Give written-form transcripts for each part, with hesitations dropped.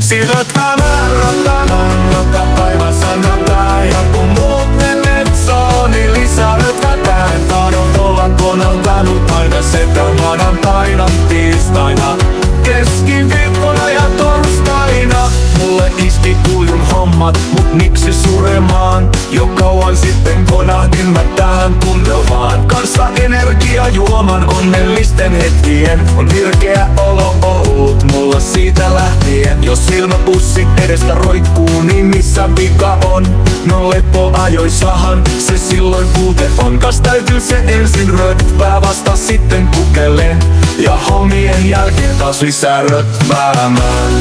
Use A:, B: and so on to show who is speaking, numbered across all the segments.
A: Siirrytään ratamaan, joka päivä sanotaan. Ja kun muut menet saa, niin lisää rötkätään. Tahdon olla konaltanut aina sekä maanantaina, tiistaina, keskiviikkona ja torstaina. Mulle iski kuilun hommat, mut miksi suremaan? Jo kauan sitten konahdin mä tähän tunnelmaan. Kanssa energiajuoman onnellisten hetkien. On virkeä olo ollut mulla siitä lähtien. Jos silmäpussi edestä roikkuu, niin missä vika on? No lepoajoissahan se silloin puute on. Kas täytyy se ensin rötvää, vasta sitten kukelee. Ja hommien jälkeen taas lisää rötväämään.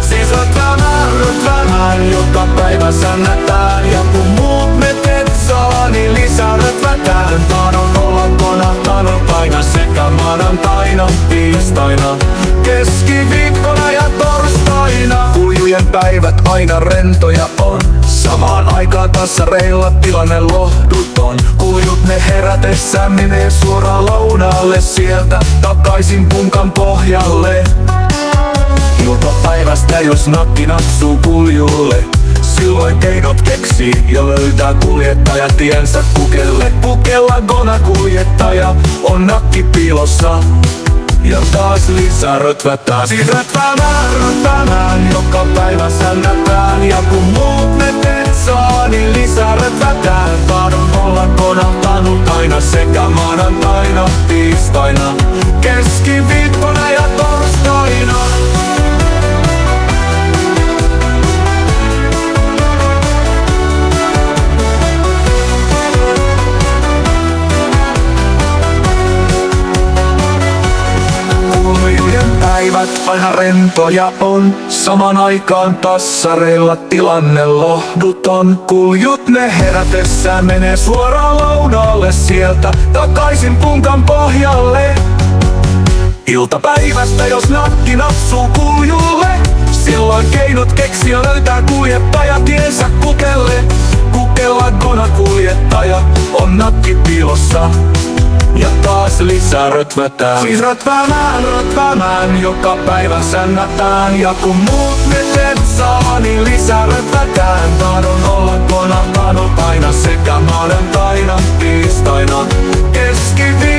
A: Siis rötväämään, joka päivä sännätään. Ja kun muut metet saa, niin lisää rötvätään. Tahdon olla konahtanut aina sekä maanantaina, tiistaina, keskiviikkona ja torstaina. Kuljujen päivät aina rentoja on. Samaan aikaan tassareilla tilanne lohduton. Kuljut ne herätessään menee suoraan lounaalle. Sieltä takaisin punkan pohjalle. Iltapäivästä jos nakki natsuu kuljulle, silloin keinot keksii ja löytää kuljettaja tiensä kukelle. Pukella gona kuljettaja on nakki piilossa. Ja taas lisää rötvätään. Siis rötvämään, joka päivä sännätään. Ja kun muut metet saa, niin lisää rötvätään. Tahdon olla konahtanut aina sekä maanantaina, tiistaina, keskiviikkona ja torstaina. Päivät aina rentoja on. Saman aikaan tassareilla tilanne lohduton. Kuljut ne herätessään menee suoraan lounaalle. Sieltä takaisin punkan pohjalle. Iltapäivästä jos nakki napsuu kuljulle, silloin keinot keksi ja löytää kuljettaja tiensä kukelle. Kukella gona kuljettaja on nakki piilossa. Ja taas lisää rötvätään. Siis rötvämään, joka päivä sännätään. Ja kun muut metet saa, niin lisää rötvätään. Tahdon olla konahtanut aina sekä maanantaina, tiistaina, keskiviikkona